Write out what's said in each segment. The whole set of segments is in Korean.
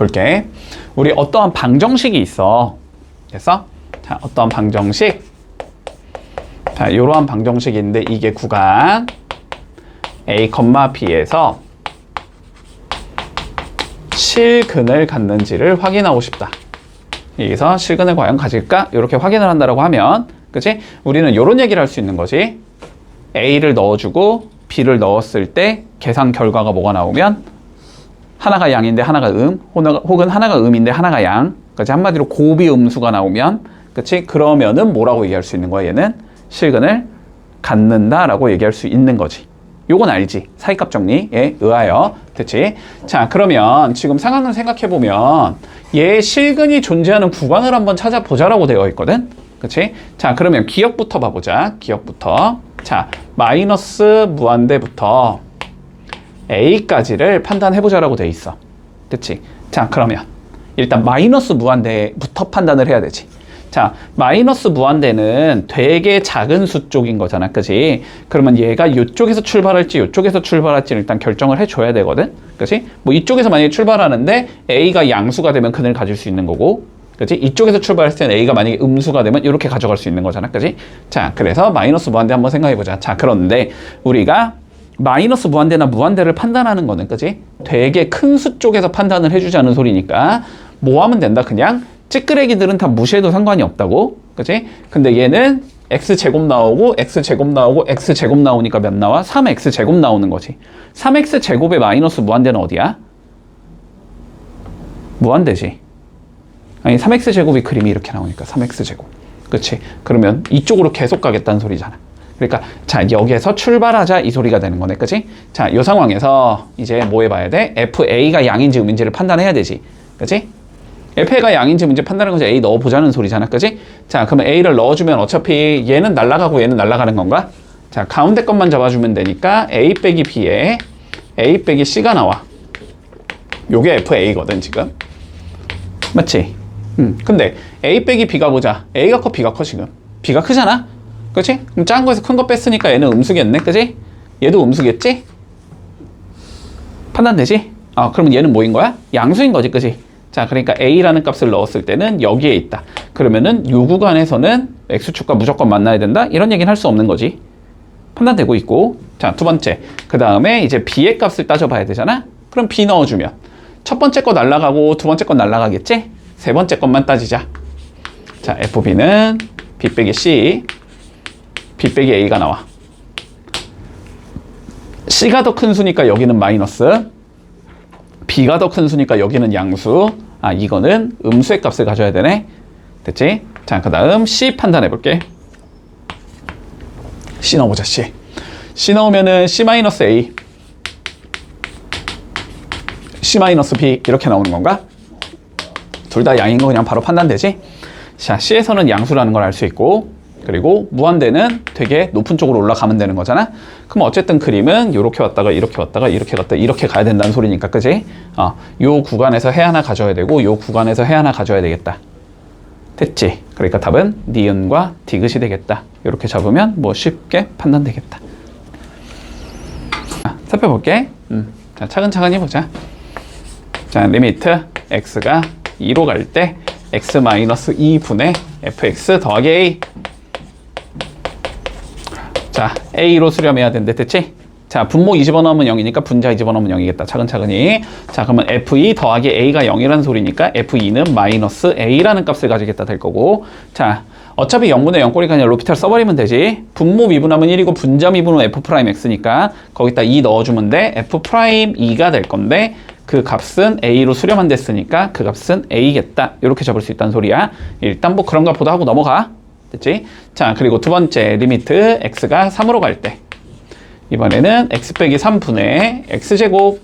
볼게. 우리 어떠한 방정식이 있어. 됐어? 자, 어떠한 방정식. 자, 이러한 방정식이 있는데 이게 구간 A, B에서 실근을 갖는지를 확인하고 싶다. 여기서 실근을 과연 가질까? 이렇게 확인을 한다라고 하면, 그치? 우리는 이런 얘기를 할 수 있는 거지. A를 넣어주고 B를 넣었을 때 계산 결과가 뭐가 나오면 하나가 양인데 하나가 혹은 하나가 음인데 하나가 양. 그치? 한마디로 고비음수가 나오면, 그치? 그러면은 뭐라고 얘기할 수 있는 거야? 얘는 실근을 갖는다라고 얘기할 수 있는 거지. 요건 알지? 사이값 정리에 의하여. 됐지? 자, 그러면 지금 상황을 생각해보면 얘 실근이 존재하는 구간을 한번 찾아보자라고 되어 있거든? 그치? 자, 그러면 기억부터 봐보자. 기억부터. 자, 마이너스 무한대부터 A까지를 판단해보자라고 되어 있어. 됐지? 자, 그러면 일단 마이너스 무한대부터 판단을 해야 되지. 자, 마이너스 무한대는 되게 작은 수 쪽인 거잖아. 그치? 그러면 얘가 이쪽에서 출발할지 이쪽에서 출발할지를 일단 결정을 해줘야 되거든. 그치? 뭐 이쪽에서 만약에 출발하는데 A가 양수가 되면 근을 가질 수 있는 거고, 그치? 이쪽에서 출발했을 때는 A가 만약에 음수가 되면 이렇게 가져갈 수 있는 거잖아. 그치? 자, 그래서 마이너스 무한대 한번 생각해보자. 자, 그런데 우리가 마이너스 무한대나 무한대를 판단하는 거는, 그치? 되게 큰 수 쪽에서 판단을 해주자는 소리니까 뭐 하면 된다? 그냥 찌끄레기들은 다 무시해도 상관이 없다고. 그치? 근데 얘는 x제곱 나오고 x제곱 나오고 x제곱 나오니까 몇 나와? 3x제곱 나오는 거지. 3x제곱의 마이너스 무한대는 어디야? 무한대지. 아니 3x제곱이 그림이 이렇게 나오니까 3x제곱. 그치? 그러면 이쪽으로 계속 가겠다는 소리잖아. 그러니까 자, 여기에서 출발하자 이 소리가 되는 거네. 그치? 자, 이 상황에서 이제 뭐 해봐야 돼? FA가 양인지 음인지를 판단해야 되지. 그치? FA가 양인지 문제 판단하는 거지. A 넣어보자는 소리잖아. 그지? 자, 그러면 A를 넣어주면 어차피 얘는 날아가고 얘는 날아가는 건가? 자, 가운데 것만 잡아주면 되니까 A 빼기 B에 A 빼기 C가 나와. 요게 FA거든, 지금. 맞지? 근데 A 빼기 B가 보자. A가 커, B가 커, 지금. B가 크잖아? 그치? 그럼 작은 거에서 큰 거 뺐으니까 얘는 음수겠네. 그지? 얘도 음수겠지? 판단되지? 그러면 얘는 뭐인 거야? 양수인 거지, 그지? 자, 그러니까 A라는 값을 넣었을 때는 여기에 있다. 그러면은 요 구간에서는 X축과 무조건 만나야 된다? 이런 얘기는 할 수 없는 거지. 판단되고 있고. 자, 두 번째. 그 다음에 이제 B의 값을 따져봐야 되잖아? 그럼 B 넣어주면 첫 번째 거 날라가고 두 번째 거 날라가겠지? 세 번째 것만 따지자. 자, FB는 B 빼기 C, B 빼기 A가 나와. C가 더 큰 수니까 여기는 마이너스. B가 더 큰 수니까 여기는 양수. 이거는 음수의 값을 가져야 되네. 됐지? 자, 그 다음 C 판단해 볼게. C 넣어보자, C. C 넣으면은 C-A, C-B 이렇게 나오는 건가? 둘 다 양인 거 그냥 바로 판단되지? 자, C에서는 양수라는 걸 알 수 있고, 그리고 무한대는 되게 높은 쪽으로 올라가면 되는 거잖아? 그럼 어쨌든 그림은 이렇게 왔다가 이렇게 왔다가 이렇게 갔다 이렇게 가야 된다는 소리니까, 그지? 요 구간에서 해 하나 가져야 되고 요 구간에서 해 하나 가져야 되겠다. 됐지? 그러니까 답은 니은과 디귿이 되겠다. 이렇게 잡으면 뭐 쉽게 판단되겠다. 살펴볼게. 자, 차근차근히 보자. 자, 리미트 x가 2로 갈 때 x-2분의 fx 더하기 a. 자, A로 수렴해야 된대. 됐지? 자, 분모 2 집어넣으면 0이니까 분자 2 집어넣으면 0이겠다. 차근차근히. 자, 그러면 F2 더하기 A가 0이라는 소리니까 F2는 마이너스 A라는 값을 가지겠다 될 거고. 자, 어차피 0분의 0꼴이니까 그냥 로피탈 써버리면 되지. 분모 미분하면 1이고 분자 미분은 F'X니까 거기다 2 넣어주면 돼. F'E가 될 건데 그 값은 A로 수렴한 됐으니까 그 값은 A겠다. 이렇게 잡을 수 있다는 소리야. 일단 뭐 그런가 보다 하고 넘어가. 됐지? 자, 그리고 두 번째 리미트 x가 3으로 갈 때 이번에는 x 빼기 3분의 x제곱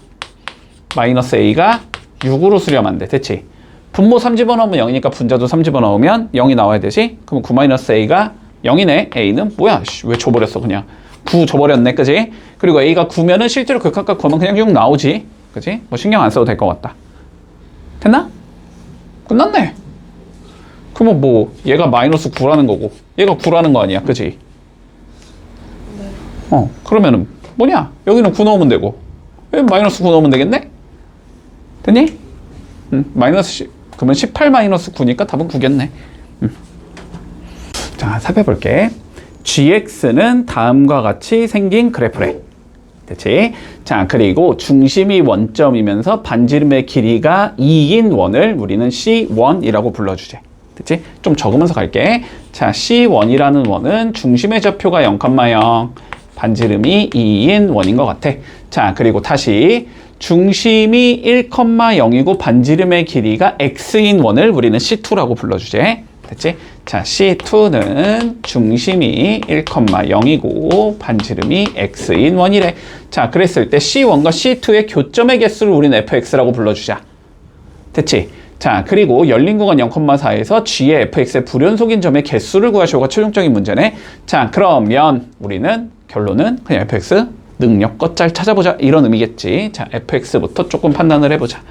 마이너스 a가 6으로 수렴한대. 됐지? 분모 3 집어넣으면 0이니까 분자도 3 집어넣으면 0이 나와야 되지? 그럼 9 마이너스 a가 0이네. a는 뭐야? 왜 줘버렸어 그냥. 9 줘버렸네. 그지? 그리고 a가 9면은 실제로 극한값 구하면 그냥 6 나오지. 그지? 뭐 신경 안 써도 될 것 같다. 됐나? 끝났네. 그러면 뭐 얘가 마이너스 9라는 거고 얘가 9라는 거 아니야. 그치? 그러면은 뭐냐? 여기는 9 넣으면 되고 여기 마이너스 9 넣으면 되겠네? 됐니? 마이너스 10, 그러면 18 마이너스 9니까 답은 9겠네. 자, 살펴볼게. gx는 다음과 같이 생긴 그래프래. 됐지? 자, 그리고 중심이 원점이면서 반지름의 길이가 2인 원을 우리는 C1이라고 불러주지. 됐지? 좀 적으면서 갈게. 자, C1이라는 원은 중심의 좌표가 0,0, 반지름이 2인 원인 것 같아. 자, 그리고 다시 중심이 1,0이고 반지름의 길이가 x인 원을 우리는 C2라고 불러주지. 됐지? 자, C2는 중심이 1,0이고 반지름이 x인 원이래. 자, 그랬을 때 C1과 C2의 교점의 개수를 우리는 fx라고 불러주자. 됐지? 자, 그리고 열린 구간 0,4에서 g의 fx의 불연속인 점의 개수를 구하시오가 최종적인 문제네. 자, 그러면 우리는 결론은 그냥 fx 능력껏 잘 찾아보자 이런 의미겠지. 자, fx부터 조금 판단을 해보자.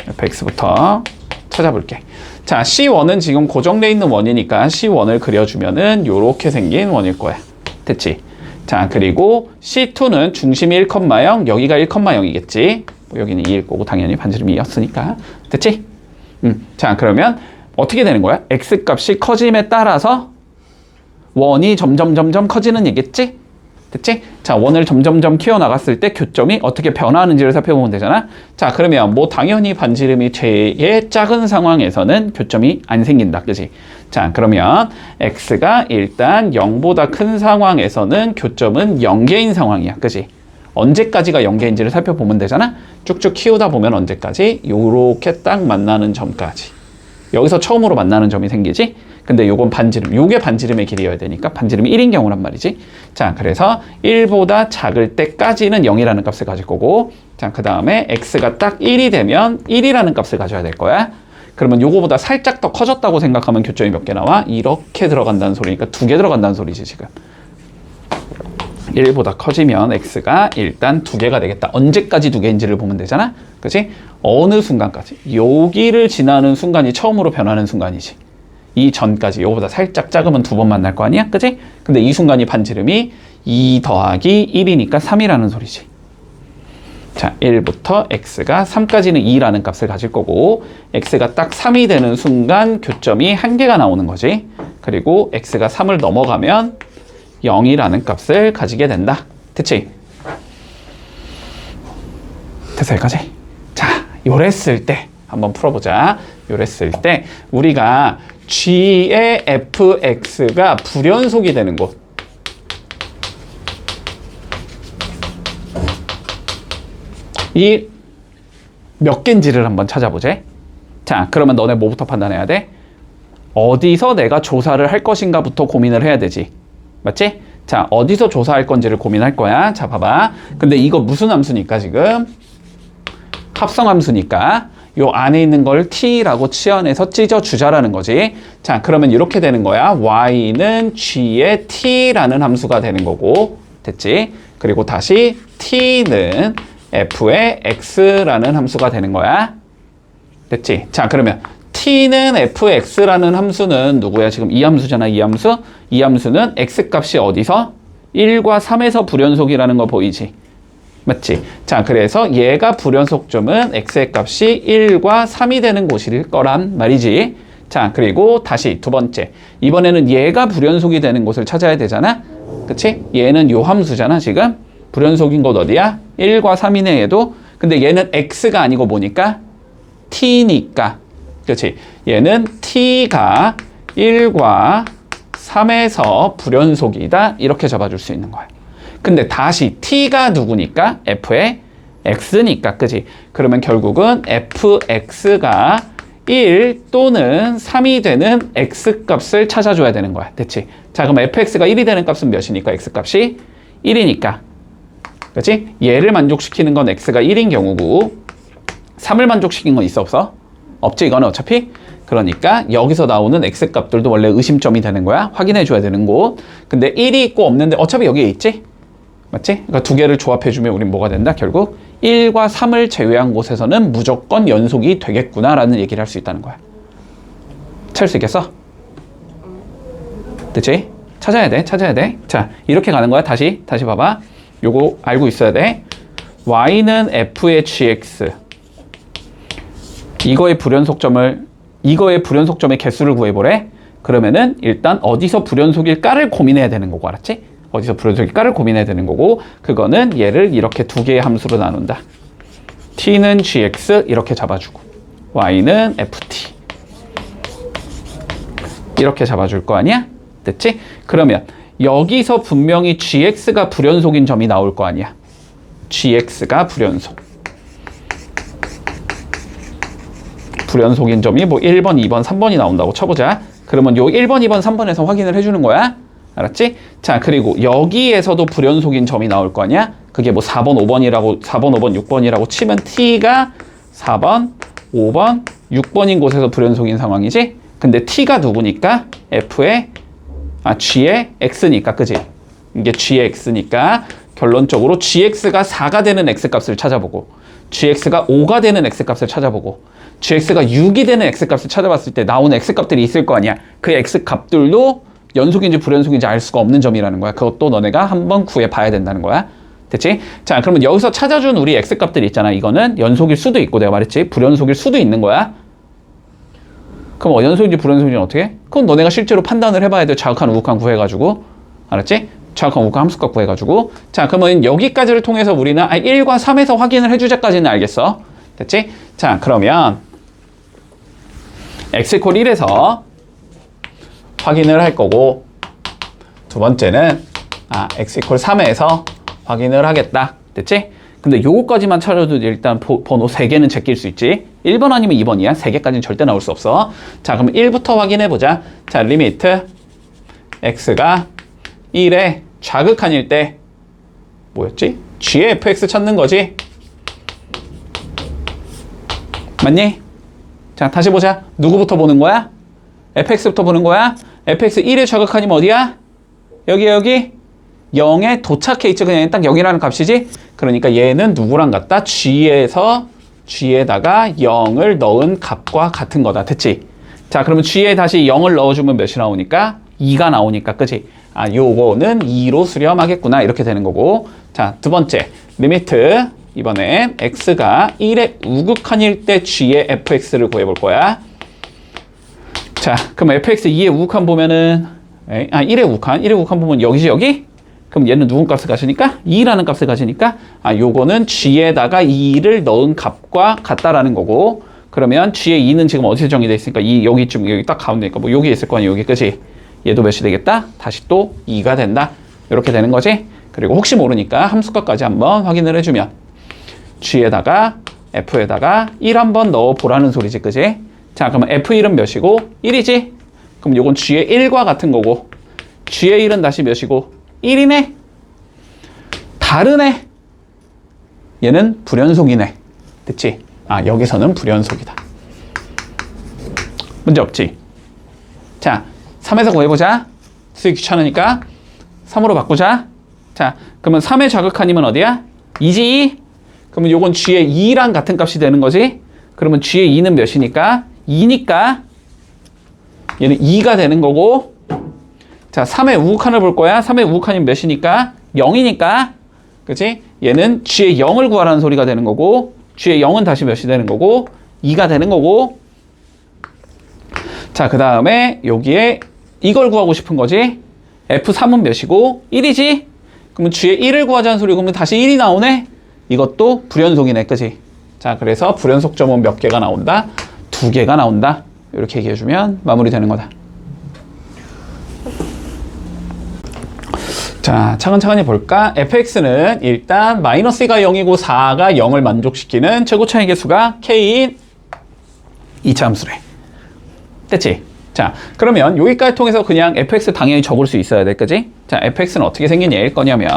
fx부터 찾아볼게. 자, C1은 지금 고정돼 있는 원이니까 C1을 그려주면은 요렇게 생긴 원일 거야. 됐지? 자, 그리고 C2는 중심이 1,0, 여기가 1,0이겠지? 여기는 2일 거고 당연히 반지름이 2였으니까. 됐지? 자, 그러면 어떻게 되는 거야? x값이 커짐에 따라서 원이 점점 커지는 얘기겠지? 됐지? 자, 원을 점점 키워나갔을 때 교점이 어떻게 변화하는지를 살펴보면 되잖아. 자, 그러면 뭐 당연히 반지름이 되게 작은 상황에서는 교점이 안 생긴다. 그지? 자, 그러면 x가 일단 0보다 큰 상황에서는 교점은 0개인 상황이야. 그지? 언제까지가 0개인지를 살펴보면 되잖아. 쭉쭉 키우다 보면 언제까지? 요렇게 딱 만나는 점까지. 여기서 처음으로 만나는 점이 생기지? 근데 요건 반지름, 요게 반지름의 길이여야 되니까 반지름이 1인 경우란 말이지. 자, 그래서 1보다 작을 때까지는 0이라는 값을 가질 거고, 자, 그 다음에 x가 딱 1이 되면 1이라는 값을 가져야 될 거야. 그러면 요거보다 살짝 더 커졌다고 생각하면 교점이 몇 개 나와? 이렇게 들어간다는 소리니까 2개 들어간다는 소리지, 지금. 1보다 커지면 x가 일단 2개가 되겠다. 언제까지 2개인지를 보면 되잖아. 그치? 어느 순간까지. 여기를 지나는 순간이 처음으로 변하는 순간이지. 이 전까지 요거보다 살짝 작으면 2번 만날 거 아니야? 그치? 근데 이 순간이 반지름이 2 더하기 1이니까 3이라는 소리지. 자, 1부터 x가 3까지는 2라는 값을 가질 거고, x가 딱 3이 되는 순간 교점이 1개가 나오는 거지. 그리고 x가 3을 넘어가면 0이라는 값을 가지게 된다. 됐지? 됐어, 여기까지? 자, 요랬을 때 한번 풀어보자. 요랬을 때 우리가 g의 fx가 불연속이 되는 곳, 이 몇 개인지를 한번 찾아보자. 자, 그러면 너네 뭐부터 판단해야 돼? 어디서 내가 조사를 할 것인가부터 고민을 해야 되지. 맞지? 자, 어디서 조사할 건지를 고민할 거야. 자, 봐봐. 근데 이거 무슨 함수니까 지금? 합성함수니까 요 안에 있는 걸 t라고 치환해서 찢어주자라는 거지. 자, 그러면 이렇게 되는 거야. y는 g의 t라는 함수가 되는 거고, 됐지? 그리고 다시 t는 f의 x라는 함수가 되는 거야. 됐지? 자, 그러면 t는 fx라는 함수는 누구야? 지금 이 함수잖아, 이 함수. 이 함수는 x값이 어디서? 1과 3에서 불연속이라는 거 보이지? 맞지? 자, 그래서 얘가 불연속점은 x의 값이 1과 3이 되는 곳일 거란 말이지. 자, 그리고 다시 두 번째. 이번에는 얘가 불연속이 되는 곳을 찾아야 되잖아? 그치? 얘는 요 함수잖아, 지금? 불연속인 곳 어디야? 1과 3이네, 얘도. 근데 얘는 x가 아니고 뭐니까? t니까. 그치? 얘는 t가 1과 3에서 불연속이다. 이렇게 잡아줄 수 있는 거야. 근데 다시 t가 누구니까? f의 x니까. 그치? 그러면 결국은 fx가 1 또는 3이 되는 x값을 찾아줘야 되는 거야. 됐지? 자, 그럼 fx가 1이 되는 값은 몇이니까? x값이 1이니까. 그치? 얘를 만족시키는 건 x가 1인 경우고 3을 만족시킨 건 있어, 없어? 없지, 이거는 어차피. 그러니까 여기서 나오는 x값들도 원래 의심점이 되는 거야. 확인해 줘야 되는 곳. 근데 1이 있고 없는데 어차피 여기에 있지? 맞지? 그러니까 두 개를 조합해주면 우린 뭐가 된다? 결국 1과 3을 제외한 곳에서는 무조건 연속이 되겠구나 라는 얘기를 할 수 있다는 거야. 찾을 수 있겠어? 됐지? 찾아야 돼, 찾아야 돼. 자, 이렇게 가는 거야. 다시 봐봐. 요거 알고 있어야 돼. y는 f의 gx, 이거의 불연속점의 개수를 구해보래. 그러면은 일단 어디서 불연속일까를 고민해야 되는 거고, 알았지? 어디서 불연속일까를 고민해야 되는 거고, 그거는 얘를 이렇게 두 개의 함수로 나눈다. t는 gx 이렇게 잡아주고 y는 ft 이렇게 잡아줄 거 아니야? 됐지? 그러면 여기서 분명히 gx가 불연속인 점이 나올 거 아니야. gx가 불연속인 점이 뭐 1번, 2번, 3번이 나온다고 쳐보자. 그러면 요 1번, 2번, 3번에서 확인을 해주는 거야. 알았지? 자, 그리고 여기에서도 불연속인 점이 나올 거 아니야? 그게 뭐 4번, 5번이라고, 4번, 5번, 6번이라고 치면 t가 4번, 5번, 6번인 곳에서 불연속인 상황이지? 근데 t가 누구니까? g의 x니까, 그지? 이게 g의 x니까 결론적으로 gx가 4가 되는 x값을 찾아보고 gx가 5가 되는 x값을 찾아보고 gx가 6이 되는 x값을 찾아봤을 때 나오는 x값들이 있을 거 아니야. 그 x값들도 연속인지 불연속인지 알 수가 없는 점이라는 거야. 그것도 너네가 한번 구해봐야 된다는 거야. 됐지? 자, 그러면 여기서 찾아준 우리 x값들이 있잖아. 이거는 연속일 수도 있고 내가 말했지. 불연속일 수도 있는 거야. 그럼 연속인지 불연속인지 어떻게 해? 그건 너네가 실제로 판단을 해봐야 돼. 자극한 우극한 구해가지고. 알았지? 자극한 우극한 함수값 구해가지고. 자, 그러면 여기까지를 통해서 우리는 1과 3에서 확인을 해주자까지는 알겠어. 됐지? 자, 그러면 x 콜 1에서 확인을 할 거고, 두 번째는 x 콜 3에서 확인을 하겠다. 됐지? 근데 요거까지만 찾아도 일단 번호 3개는 제낄 수 있지. 1번 아니면 2번이야. 3개까지는 절대 나올 수 없어. 자, 그럼 1부터 확인해보자. 자, 리미트 x가 1에 자극한일 때 뭐였지? g의 fx 찾는 거지. 맞니? 자, 다시 보자. 누구부터 보는 거야? fx부터 보는 거야. fx 1의 자극한이면 어디야? 여기 0에 도착해 있지. 그냥 딱 0이라는 값이지. 그러니까 얘는 누구랑 같다? g에다가 0을 넣은 값과 같은 거다. 됐지? 자, 그러면 g에 다시 0을 넣어주면 몇이 나오니까? 2가 나오니까, 그치? 요거는 2로 수렴하겠구나. 이렇게 되는 거고. 자, 두 번째 리미트, 이번엔 x가 1의 우극한일 때 g의 fx를 구해볼 거야. 자, 그럼 fx 2의 우극한 보면은 1의 우극한 보면 여기지, 여기? 그럼 얘는 누군 값을 가지니까? 2라는 값을 가지니까 요거는 g에다가 2를 넣은 값과 같다라는 거고, 그러면 g의 2는 지금 어디서 정의되어 있으니까 여기쯤, 여기 딱 가운데니까 뭐 여기 있을 거 아니야, 여기, 그치? 얘도 몇이 되겠다? 다시 또 2가 된다. 이렇게 되는 거지? 그리고 혹시 모르니까 함수값까지 한번 확인을 해주면 g에다가 f에다가 1 한번 넣어보라는 소리지, 그지? 자, 그러면 f1은 몇이고? 1이지? 그럼 요건 g의 1과 같은 거고, g의 1은 다시 몇이고? 1이네? 다르네? 얘는 불연속이네. 됐지? 여기서는 불연속이다. 문제 없지? 자, 3에서 구해보자. 쓰기 귀찮으니까 3으로 바꾸자. 자, 그러면 3의 자극한이면 어디야? 2지? 그러면 요건 g의 2랑 같은 값이 되는 거지? 그러면 g의 2는 몇이니까? 2니까 얘는 2가 되는 거고, 자, 3의 우극한을 볼 거야. 3의 우극한이 몇이니까? 0이니까. 그치? 얘는 g의 0을 구하라는 소리가 되는 거고, g의 0은 다시 몇이 되는 거고, 2가 되는 거고. 자, 그 다음에 여기에 이걸 구하고 싶은 거지. f3은 몇이고? 1이지? 그러면 g의 1을 구하자는 소리고, 그러면 다시 1이 나오네? 이것도 불연속이네. 그치? 자, 그래서 불연속점은 몇 개가 나온다? 2개가 나온다. 이렇게 얘기해주면 마무리되는 거다. 자, 차근차근히 볼까? fx는 일단 -2가 0이고 4가 0을 만족시키는 최고 차이 계수가 k인 2차 함수래. 됐지? 자, 그러면 여기까지 통해서 그냥 fx 당연히 적을 수 있어야 돼, 그지? 자, fx는 어떻게 생긴 얘일 거냐면,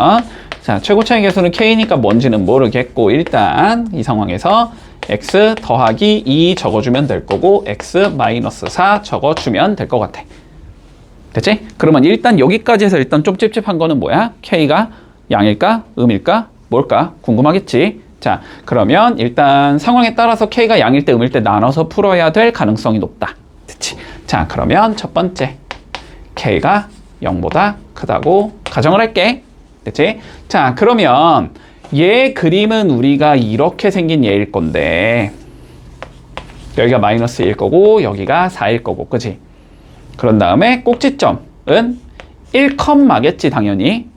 자, 최고 차이 계수는 k니까 뭔지는 모르겠고, 일단 이 상황에서 x 더하기 2 적어주면 될 거고, x 마이너스 4 적어주면 될 것 같아. 됐지? 그러면 일단 여기까지 해서 일단 좀 찝찝한 거는 뭐야? k가 양일까? 음일까? 뭘까? 궁금하겠지? 자, 그러면 일단 상황에 따라서 k가 양일 때 음일 때 나눠서 풀어야 될 가능성이 높다. 됐지? 자, 그러면 첫 번째 k가 0보다 크다고 가정을 할게. 됐지? 자, 그러면 얘 그림은 우리가 이렇게 생긴 얘일 건데, 여기가 마이너스 1 거고 여기가 4일 거고, 그지? 그런 다음에 꼭지점은 1컴마겠지 당연히.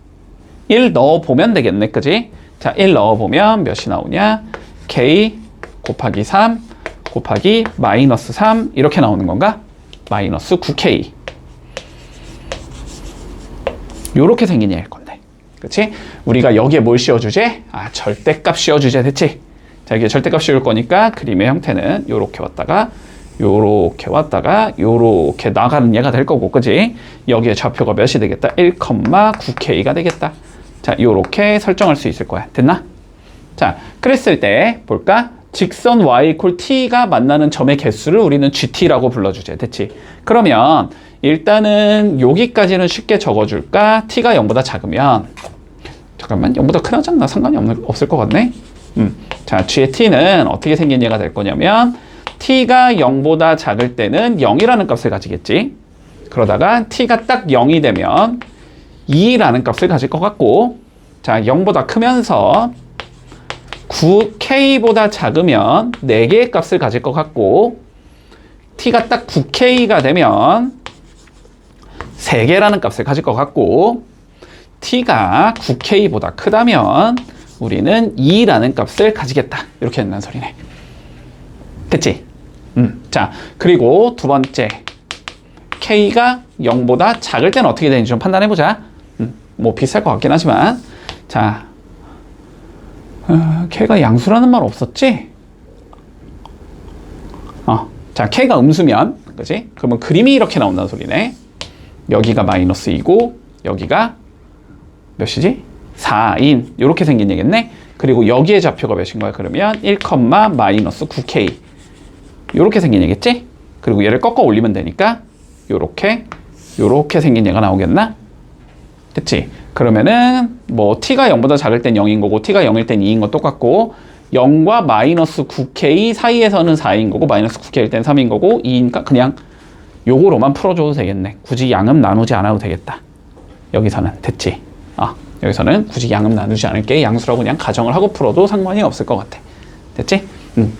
1 넣어보면 되겠네, 그지? 자, 1 넣어보면 몇이 나오냐? k 곱하기 3 곱하기 마이너스 3 이렇게 나오는 건가? 마이너스 9k. 요렇게 생긴 얘일 건데, 그치? 우리가 여기에 뭘 씌워주지? 아, 절대값 씌워주지, 됐지? 자, 이게 절대값 씌울 거니까 그림의 형태는 요렇게 왔다가 요렇게 왔다가 요렇게 나가는 얘가 될 거고, 그지? 여기에 좌표가 몇이 되겠다? 1,9k가 되겠다. 자, 요렇게 설정할 수 있을 거야. 됐나? 자, 그랬을 때 볼까? 직선 y = t가 만나는 점의 개수를 우리는 gt라고 불러주지. 됐지? 그러면 일단은 여기까지는 쉽게 적어줄까? t가 0보다 작으면, 잠깐만, 0보다 크지 않나? 상관이 없을 것 같네? 자, g의 t는 어떻게 생긴 얘가 될 거냐면 t가 0보다 작을 때는 0이라는 값을 가지겠지. 그러다가 t가 딱 0이 되면 2라는 값을 가질 것 같고, 자, 0보다 크면서 9k보다 작으면 4개의 값을 가질 것 같고, t가 딱 9k가 되면 3개라는 값을 가질 것 같고, t가 9k보다 크다면 우리는 2라는 값을 가지겠다. 이렇게 된다는 소리네. 됐지? 자, 그리고 두 번째, k가 0보다 작을 때는 어떻게 되는지 좀 판단해보자. 뭐 비쌀 것 같긴 하지만, 자, k가 양수라는 말 없었지? 자, k가 음수면, 그지? 그러면 그림이 이렇게 나온다는 소리네. 여기가 마이너스 2고 여기가 몇이지? 4인 이렇게 생긴 얘겠네. 그리고 여기에 좌표가 몇인 거야? 그러면 1, 마이너스 9k 이렇게 생긴 얘겠지? 그리고 얘를 꺾어 올리면 되니까 요렇게 생긴 얘가 나오겠나? 그치? 그러면은 뭐 t가 0보다 작을 땐 0인 거고 t가 0일 땐 2인 거 똑같고, 0과 마이너스 9k 사이에서는 4인 거고 마이너스 9k일 땐 3인 거고 2니까 그냥 요거로만 풀어줘도 되겠네. 굳이 양음 나누지 않아도 되겠다. 여기서는 됐지? 여기서는 굳이 양음 나누지 않을게. 양수라고 그냥 가정을 하고 풀어도 상관이 없을 것 같아. 됐지?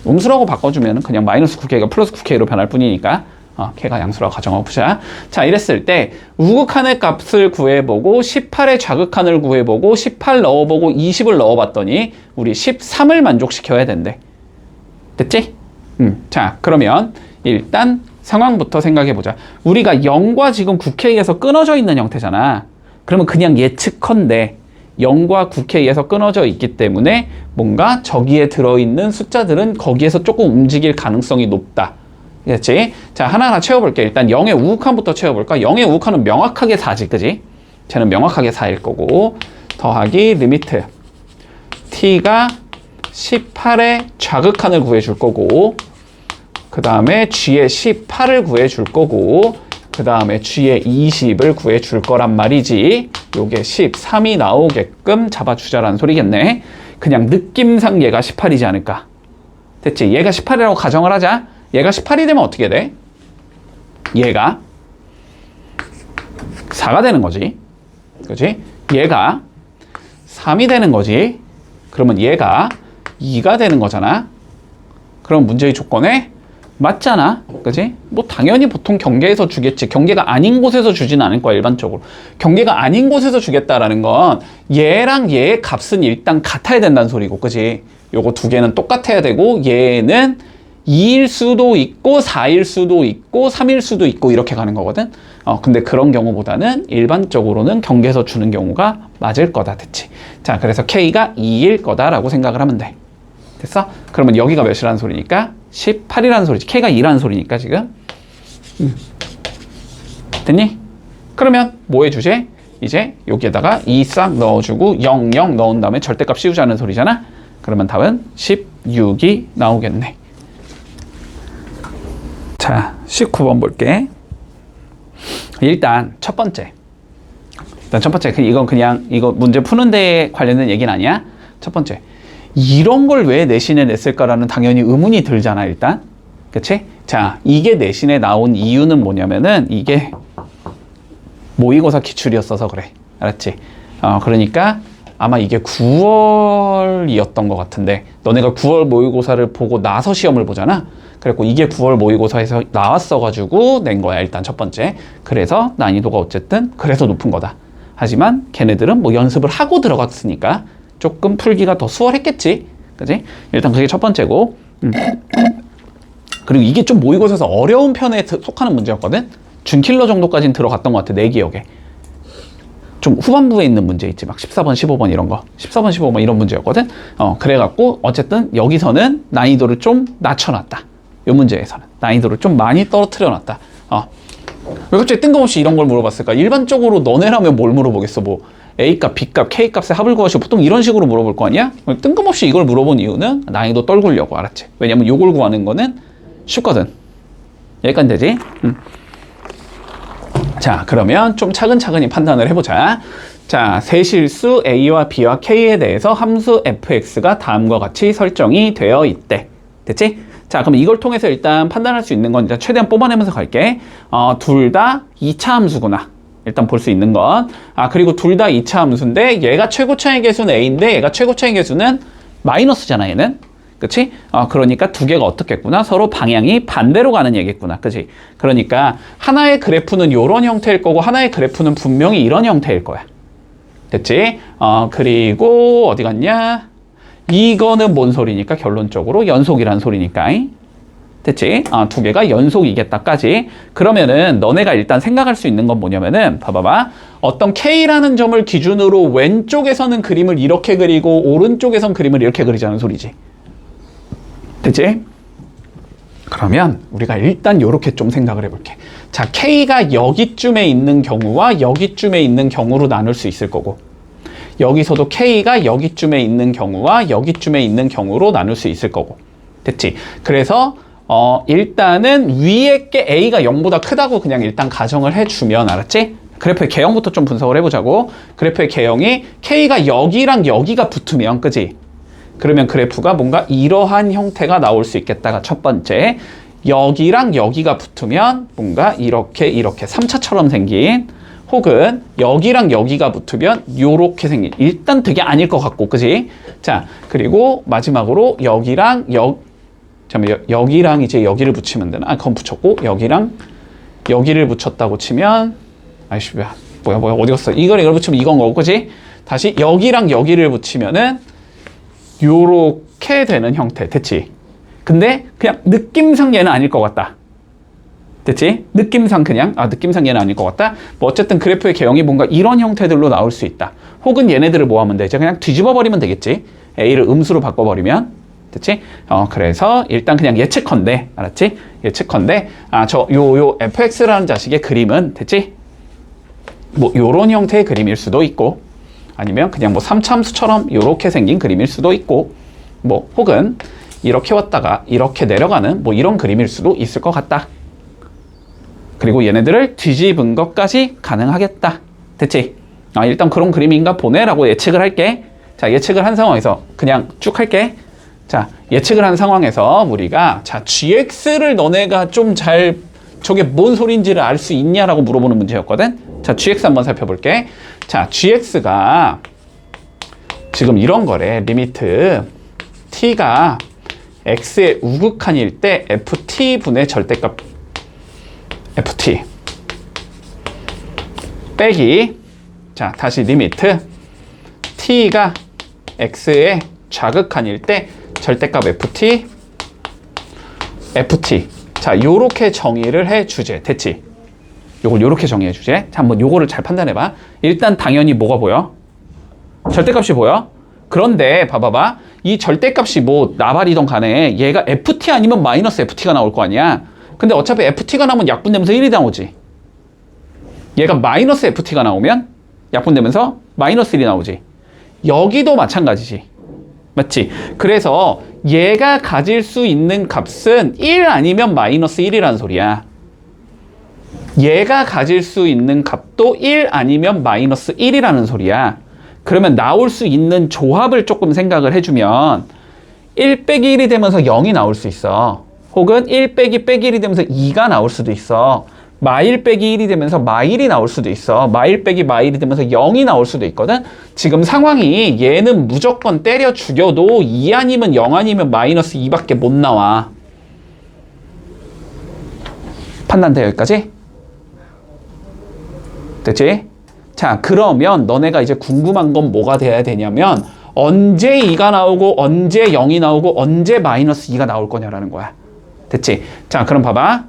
음수라고 바꿔주면 그냥 마이너스 9k가 플러스 9k로 변할 뿐이니까 k가 양수라고 가정하고 푸자. 자, 이랬을 때 우극한의 값을 구해보고 18의 좌극한을 구해보고 18 넣어보고 20을 넣어봤더니 우리 13을 만족시켜야 된대. 됐지? 자, 그러면 일단 상황부터 생각해보자. 우리가 0과 지금 9K에서 끊어져 있는 형태잖아. 그러면 그냥 예측컨대 0과 9K에서 끊어져 있기 때문에 뭔가 저기에 들어있는 숫자들은 거기에서 조금 움직일 가능성이 높다. 그렇지? 자, 하나하나 채워볼게. 일단 0의 우극한부터 채워볼까? 0의 우극한은 명확하게 4지, 그지? 쟤는 명확하게 4일 거고, 더하기 리미트 t가 18의 좌극한을 구해줄 거고, 그 다음에 g의 18을 구해줄 거고, 그 다음에 g의 20을 구해줄 거란 말이지. 요게 13이 나오게끔 잡아주자라는 소리겠네. 그냥 느낌상 얘가 18이지 않을까? 됐지? 얘가 18이라고 가정을 하자. 얘가 18이 되면 어떻게 돼? 얘가 4가 되는 거지. 그치? 얘가 3이 되는 거지. 그러면 얘가 2가 되는 거잖아. 그럼 문제의 조건에 맞잖아. 그치? 뭐 당연히 보통 경계에서 주겠지. 경계가 아닌 곳에서 주지는 않을 거야, 일반적으로. 경계가 아닌 곳에서 주겠다라는 건 얘랑 얘의 값은 일단 같아야 된다는 소리고, 그치? 요거 두 개는 똑같아야 되고, 얘는 2일 수도 있고 4일 수도 있고 3일 수도 있고 이렇게 가는 거거든. 근데 그런 경우보다는 일반적으로는 경계에서 주는 경우가 맞을 거다. 됐지? 자, 그래서 K가 2일 거다라고 생각을 하면 돼. 됐어? 그러면 여기가 몇이라는 소리니까? 18이라는 소리지. K가 2라는 소리니까 지금. 됐니? 그러면 뭐 해주지? 이제 여기에다가 2 싹 넣어주고 0, 0 넣은 다음에 절대값 씌우자는 소리잖아. 그러면 답은 16이 나오겠네. 자, 19번 볼게. 일단 첫 번째, 이건 그냥 이거 문제 푸는 데 관련된 얘기는 아니야. 첫 번째, 이런 걸 왜 내신에 냈을까라는 당연히 의문이 들잖아. 일단, 그치? 자, 이게 내신에 나온 이유는 뭐냐면은 이게 모의고사 기출이었어서 그래. 알았지? 그러니까 아마 이게 9월이었던 것 같은데 너네가 9월 모의고사를 보고 나서 시험을 보잖아. 그래갖고 이게 9월 모의고사에서 나왔어가지고 낸 거야. 일단 첫 번째. 그래서 난이도가 어쨌든 그래서 높은 거다. 하지만 걔네들은 뭐 연습을 하고 들어갔으니까 조금 풀기가 더 수월했겠지. 그지? 일단 그게 첫 번째고. 그리고 이게 좀 모의고사에서 어려운 편에 속하는 문제였거든. 준킬러 정도까지는 들어갔던 것 같아. 내 기억에. 좀 후반부에 있는 문제 있지. 막 14번, 15번 이런 거. 14번, 15번 이런 문제였거든. 그래갖고 어쨌든 여기서는 난이도를 좀 낮춰놨다. 요 문제에서는. 난이도를 좀 많이 떨어뜨려놨다. 왜 갑자기 뜬금없이 이런 걸 물어봤을까? 일반적으로 너네라면 뭘 물어보겠어? 뭐 A값, B값, K값의 합을 구하시고 보통 이런 식으로 물어볼 거 아니야? 뜬금없이 이걸 물어본 이유는 난이도 떨구려고. 알았지? 왜냐면 요걸 구하는 거는 쉽거든. 여기까지 되지? 자, 그러면 좀 차근차근히 판단을 해보자. 자, 세실수 A와 B와 K에 대해서 함수 fx가 다음과 같이 설정이 되어 있대. 됐지? 자, 그럼 이걸 통해서 일단 판단할 수 있는 건 일단 최대한 뽑아내면서 갈게. 둘 다 2차 함수구나. 일단 볼 수 있는 건. 그리고 둘 다 2차 함수인데 얘가 최고차의 개수는 A인데 얘가 최고차의 개수는 마이너스잖아, 얘는. 그치? 그러니까 두 개가 어떻겠구나? 서로 방향이 반대로 가는 얘기겠구나. 그치? 그러니까 하나의 그래프는 이런 형태일 거고 하나의 그래프는 분명히 이런 형태일 거야. 됐지? 그리고 어디 갔냐? 이거는 뭔 소리니까? 결론적으로 연속이란 소리니까. 됐지? 두 개가 연속이겠다까지. 그러면은 너네가 일단 생각할 수 있는 건 뭐냐면은 봐봐봐. 어떤 K라는 점을 기준으로 왼쪽에서는 그림을 이렇게 그리고 오른쪽에선 그림을 이렇게 그리자는 소리지. 됐지? 그러면 우리가 일단 요렇게 좀 생각을 해볼게. 자, K가 여기쯤에 있는 경우와 여기쯤에 있는 경우로 나눌 수 있을 거고 여기서도 K가 여기쯤에 있는 경우와 여기쯤에 있는 경우로 나눌 수 있을 거고. 됐지? 그래서 일단은 위에 게 A가 0보다 크다고 그냥 일단 가정을 해주면 알았지? 그래프의 개형부터 좀 분석을 해보자고. 그래프의 개형이 K가 여기랑 여기가 붙으면 그지? 그러면 그래프가 뭔가 이러한 형태가 나올 수 있겠다가 첫 번째. 여기랑 여기가 붙으면 뭔가 이렇게 3차처럼 생긴, 혹은 여기랑 여기가 붙으면 요렇게 생긴, 일단 되게 아닐 것 같고, 그지? 자, 그리고 마지막으로 여기랑 여기랑 이제 여기를 붙이면 되나? 그건 붙였고 여기랑 여기를 붙였다고 치면 아이씨 뭐야 어디 갔어? 이걸 붙이면 이건 거고, 그지? 다시 여기랑 여기를 붙이면은 요렇게 되는 형태. 됐지? 근데 그냥 느낌상 얘는 아닐 것 같다. 됐지? 느낌상 느낌상 얘는 아닐 것 같다. 뭐 어쨌든 그래프의 개형이 뭔가 이런 형태들로 나올 수 있다. 혹은 얘네들을 뭐 하면 돼? 이제 그냥 뒤집어 버리면 되겠지? A를 음수로 바꿔버리면. 됐지? 그래서 일단 그냥 예측컨대. 알았지? 예측컨대. 요 fx라는 자식의 그림은, 됐지? 뭐 요런 형태의 그림일 수도 있고, 아니면 그냥 뭐 3차함수처럼 요렇게 생긴 그림일 수도 있고, 뭐 혹은 이렇게 왔다가 이렇게 내려가는 뭐 이런 그림일 수도 있을 것 같다. 그리고 얘네들을 뒤집은 것까지 가능하겠다. 됐지? 일단 그런 그림인가 보네 라고 예측을 할게. 자, 예측을 한 상황에서 그냥 쭉 할게. 자, 예측을 한 상황에서 우리가 gx를 너네가 좀 잘 저게 뭔 소린지를 알 수 있냐라고 물어보는 문제였거든. 자, gx 한번 살펴볼게. 자, gx가 지금 이런 거래. 리미트 t가 x의 우극한일 때 ft분의 절대값 ft 빼기, 자 다시 리미트 t가 x의 좌극한일 때 절대값 ft 자 요렇게 정의를 해 주제. 됐지? 요걸 요렇게 정의해 주제. 자, 한번 요거를 잘 판단해 봐. 일단 당연히 뭐가 보여? 절대값이 보여? 그런데 봐봐봐. 이 절대값이 뭐 나발이던 간에 얘가 ft 아니면 마이너스 ft가 나올 거 아니야. 근데 어차피 ft가 나오면 약분되면서 1이 나오지. 얘가 마이너스 ft가 나오면 약분되면서 마이너스 1이 나오지. 여기도 마찬가지지. 맞지? 그래서 얘가 가질 수 있는 값은 1 아니면 마이너스 1이라는 소리야. 얘가 가질 수 있는 값도 1 아니면 마이너스 1이라는 소리야. 그러면 나올 수 있는 조합을 조금 생각을 해주면 1 빼기 1이 되면서 0이 나올 수 있어. 혹은 1 빼기 1이 되면서 2가 나올 수도 있어. 마일 빼기 1이 되면서 마일이 나올 수도 있어. 마일 빼기 마일이 되면서 0이 나올 수도 있거든. 지금 상황이 얘는 무조건 때려 죽여도 2 아니면 0 아니면 마이너스 2밖에 못 나와. 판단돼 여기까지? 됐지? 자, 그러면 너네가 이제 궁금한 건 뭐가 돼야 되냐면 언제 2가 나오고 언제 0이 나오고 언제 마이너스 2가 나올 거냐라는 거야. 됐지? 자, 그럼 봐봐.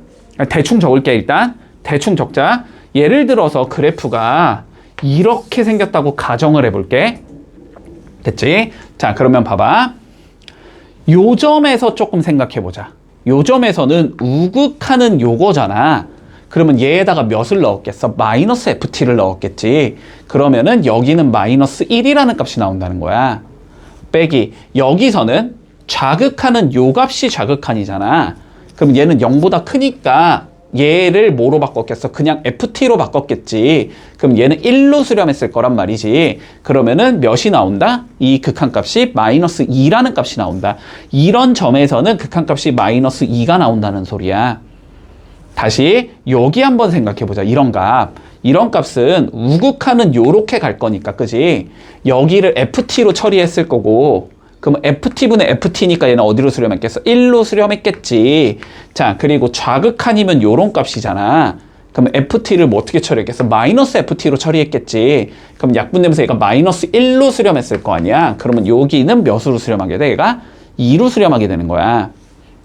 대충 적을게. 일단 대충 적자. 예를 들어서 그래프가 이렇게 생겼다고 가정을 해볼게. 됐지? 자, 그러면 봐봐. 요 점에서 조금 생각해보자. 요 점에서는 우극하는 요거잖아. 그러면 얘에다가 몇을 넣었겠어? 마이너스 ft를 넣었겠지. 그러면은 여기는 마이너스 1이라는 값이 나온다는 거야. 빼기 여기서는 좌극하는 요 값이 좌극한이잖아. 그럼 얘는 0보다 크니까 얘를 뭐로 바꿨겠어? 그냥 ft로 바꿨겠지. 그럼 얘는 1로 수렴했을 거란 말이지. 그러면은 몇이 나온다? 이 극한값이 마이너스 2라는 값이 나온다. 이런 점에서는 극한값이 마이너스 2가 나온다는 소리야. 다시 여기 한번 생각해보자. 이런 값. 이런 값은 우극하는 요렇게 갈 거니까, 그지? 여기를 ft로 처리했을 거고, 그럼 ft분의 ft니까 얘는 어디로 수렴했겠어? 1로 수렴했겠지. 자, 그리고 좌극한이면 요런 값이잖아. 그럼 ft를 뭐 어떻게 처리했겠어? 마이너스 ft로 처리했겠지. 그럼 약분되면서 얘가 마이너스 1로 수렴했을 거 아니야? 그러면 여기는 몇으로 수렴하게 돼? 얘가 2로 수렴하게 되는 거야.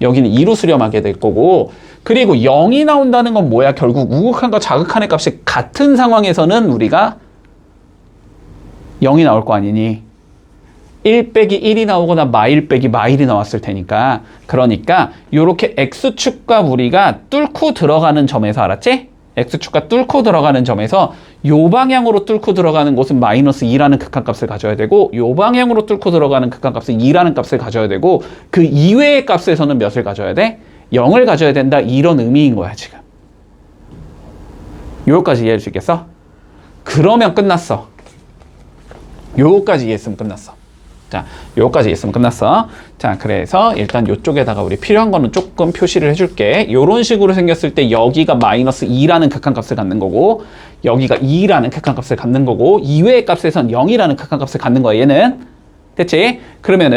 여기는 2로 수렴하게 될 거고, 그리고 0이 나온다는 건 뭐야? 결국 우극한과 좌극한의 값이 같은 상황에서는 우리가 0이 나올 거 아니니? 1 빼기 1이 나오거나 마일 빼기 마일이 나왔을 테니까. 그러니까 요렇게 x축과 우리가 뚫고 들어가는 점에서, 알았지? x축과 뚫고 들어가는 점에서 요 방향으로 뚫고 들어가는 곳은 마이너스 2라는 극한값을 가져야 되고, 요 방향으로 뚫고 들어가는 극한값은 2라는 값을 가져야 되고, 그 이외의 값에서는 몇을 가져야 돼? 0을 가져야 된다. 이런 의미인 거야 지금. 요거까지 이해할 수 있겠어? 그러면 끝났어. 요거까지 이해했으면 끝났어. 자, 요거까지 이해했으면 끝났어. 자, 그래서 일단 요쪽에다가 우리 필요한 거는 조금 표시를 해줄게. 요런 식으로 생겼을 때 여기가 마이너스 2라는 극한값을 갖는 거고, 여기가 2라는 극한값을 갖는 거고, 이외의 값에선 0이라는 극한값을 갖는 거야 얘는. 됐지? 그러면